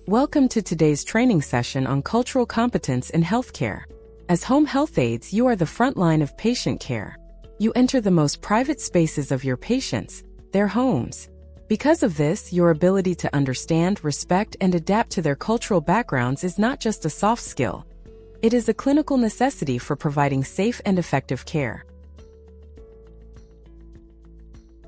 Welcome to today's training session on cultural competence in healthcare. As home health aides, you are the front line of patient care. You enter the most private spaces of your patients, their homes. Because of this, your ability to understand, respect, and adapt to their cultural backgrounds is not just a soft skill. It is a clinical necessity for providing safe and effective care.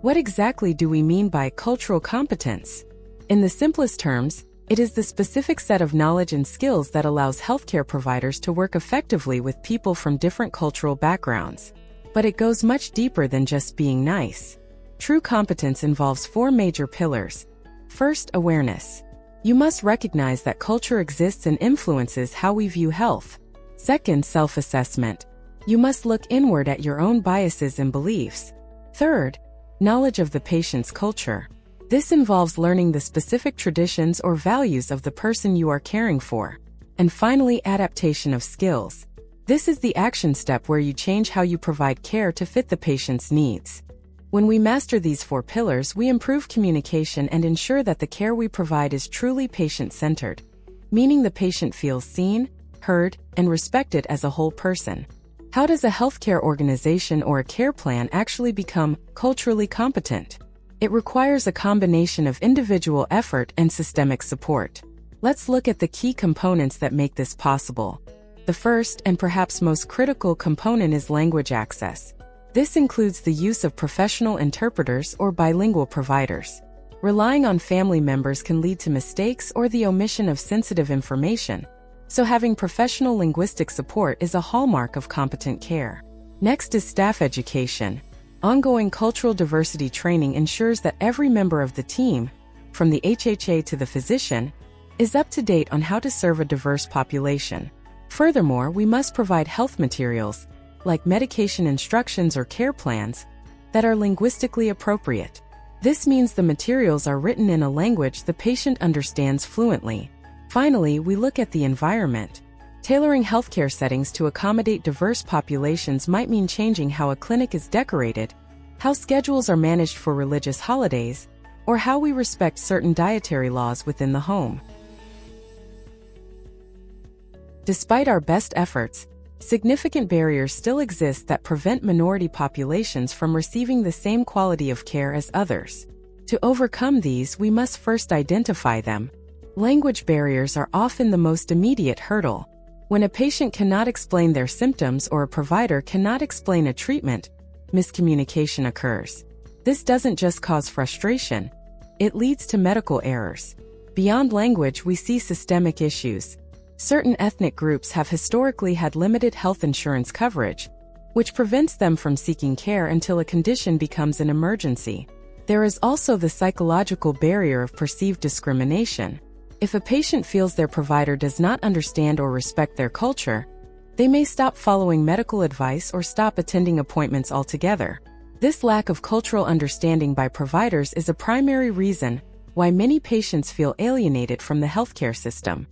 What exactly do we mean by cultural competence? In the simplest terms, it is the specific set of knowledge and skills that allows healthcare providers to work effectively with people from different cultural backgrounds. But it goes much deeper than just being nice. True competence involves four major pillars. First, awareness. You must recognize that culture exists and influences how we view health. Second, self-assessment. You must look inward at your own biases and beliefs. Third, knowledge of the patient's culture. This involves learning the specific traditions or values of the person you are caring for. And finally, adaptation of skills. This is the action step where you change how you provide care to fit the patient's needs. When we master these four pillars, we improve communication and ensure that the care we provide is truly patient-centered, meaning the patient feels seen, heard, and respected as a whole person. How does a healthcare organization or a care plan actually become culturally competent? It requires a combination of individual effort and systemic support. Let's look at the key components that make this possible. The first and perhaps most critical component is language access. This includes the use of professional interpreters or bilingual providers. Relying on family members can lead to mistakes or the omission of sensitive information, so having professional linguistic support is a hallmark of competent care. Next is staff education. Ongoing cultural diversity training ensures that every member of the team, from the HHA to the physician, is up to date on how to serve a diverse population. Furthermore, we must provide health materials, like medication instructions or care plans, that are linguistically appropriate. This means the materials are written in a language the patient understands fluently. Finally, we look at the environment. Tailoring healthcare settings to accommodate diverse populations might mean changing how a clinic is decorated, how schedules are managed for religious holidays, or how we respect certain dietary laws within the home. Despite our best efforts, significant barriers still exist that prevent minority populations from receiving the same quality of care as others. To overcome these, we must first identify them. Language barriers are often the most immediate hurdle. When a patient cannot explain their symptoms or a provider cannot explain a treatment, miscommunication occurs. This doesn't just cause frustration, it leads to medical errors. Beyond language, we see systemic issues. Certain ethnic groups have historically had limited health insurance coverage, which prevents them from seeking care until a condition becomes an emergency. There is also the psychological barrier of perceived discrimination. If a patient feels their provider does not understand or respect their culture, they may stop following medical advice or stop attending appointments altogether. This lack of cultural understanding by providers is a primary reason why many patients feel alienated from the healthcare system.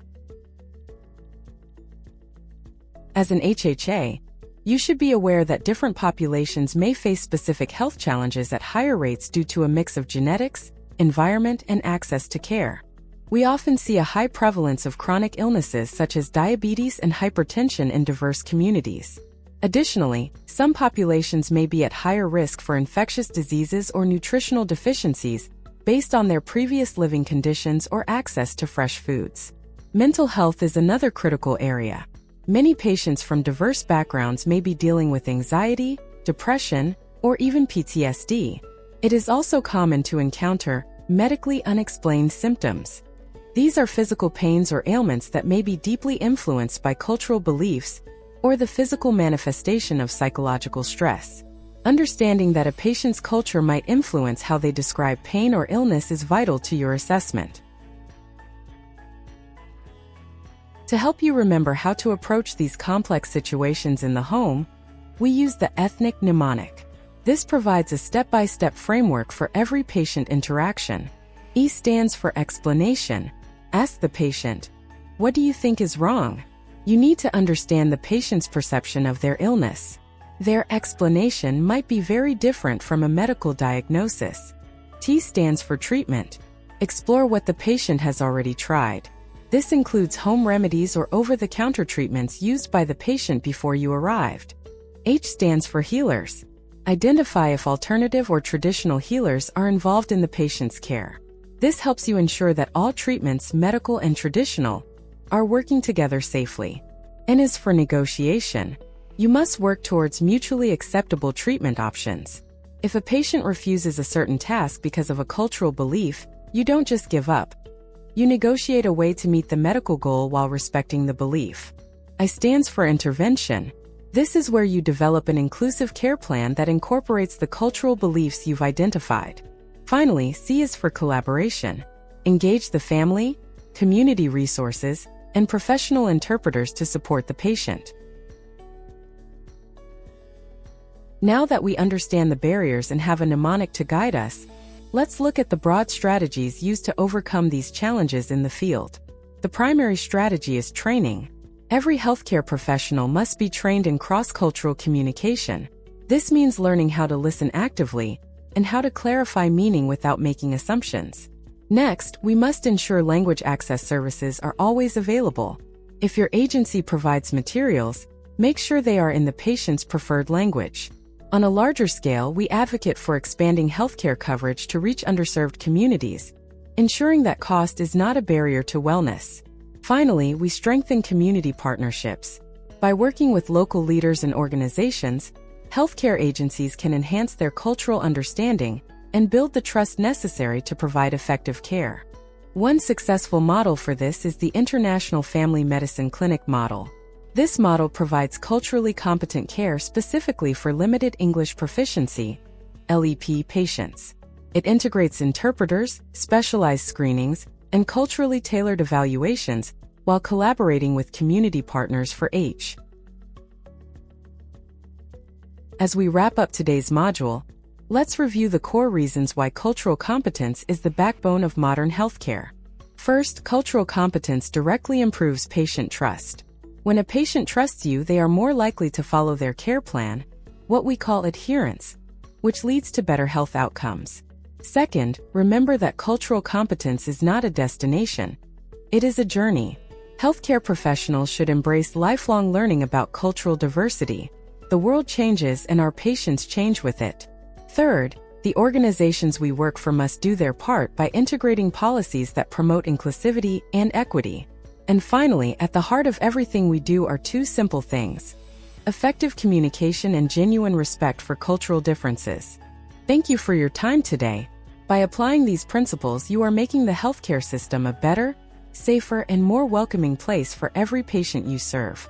As an HHA, you should be aware that different populations may face specific health challenges at higher rates due to a mix of genetics, environment, and access to care. We often see a high prevalence of chronic illnesses such as diabetes and hypertension in diverse communities. Additionally, some populations may be at higher risk for infectious diseases or nutritional deficiencies based on their previous living conditions or access to fresh foods. Mental health is another critical area. Many patients from diverse backgrounds may be dealing with anxiety, depression, or even PTSD. It is also common to encounter medically unexplained symptoms. These are physical pains or ailments that may be deeply influenced by cultural beliefs or the physical manifestation of psychological stress. Understanding that a patient's culture might influence how they describe pain or illness is vital to your assessment. To help you remember how to approach these complex situations in the home, we use the ethnic mnemonic. This provides a step-by-step framework for every patient interaction. E stands for explanation. Ask the patient, "What do you think is wrong?" You need to understand the patient's perception of their illness. Their explanation might be very different from a medical diagnosis. T stands for treatment. Explore what the patient has already tried. This includes home remedies or over-the-counter treatments used by the patient before you arrived. H stands for healers. Identify if alternative or traditional healers are involved in the patient's care. This helps you ensure that all treatments, medical and traditional, are working together safely. N is for negotiation. You must work towards mutually acceptable treatment options. If a patient refuses a certain task because of a cultural belief, you don't just give up. You negotiate a way to meet the medical goal while respecting the belief. I stands for intervention. This is where you develop an inclusive care plan that incorporates the cultural beliefs you've identified. Finally, C is for collaboration. Engage the family, community resources, and professional interpreters to support the patient. Now that we understand the barriers and have a mnemonic to guide us, let's look at the broad strategies used to overcome these challenges in the field. The primary strategy is training. Every healthcare professional must be trained in cross-cultural communication. This means learning how to listen actively and how to clarify meaning without making assumptions. Next, we must ensure language access services are always available. If your agency provides materials, make sure they are in the patient's preferred language. On a larger scale, we advocate for expanding healthcare coverage to reach underserved communities, ensuring that cost is not a barrier to wellness. Finally, we strengthen community partnerships. By working with local leaders and organizations, healthcare agencies can enhance their cultural understanding and build the trust necessary to provide effective care. One successful model for this is the International Family Medicine Clinic model. This model provides culturally competent care specifically for limited English proficiency (LEP) patients. It integrates interpreters, specialized screenings, and culturally tailored evaluations while collaborating with community partners for H. As we wrap up today's module, let's review the core reasons why cultural competence is the backbone of modern healthcare. First, cultural competence directly improves patient trust. When a patient trusts you, they are more likely to follow their care plan, what we call adherence, which leads to better health outcomes. Second, remember that cultural competence is not a destination. It is a journey. Healthcare professionals should embrace lifelong learning about cultural diversity. The world changes and our patients change with it. Third, the organizations we work for must do their part by integrating policies that promote inclusivity and equity. And finally, at the heart of everything we do are two simple things: effective communication and genuine respect for cultural differences. Thank you for your time today. By applying these principles, you are making the healthcare system a better, safer, and more welcoming place for every patient you serve.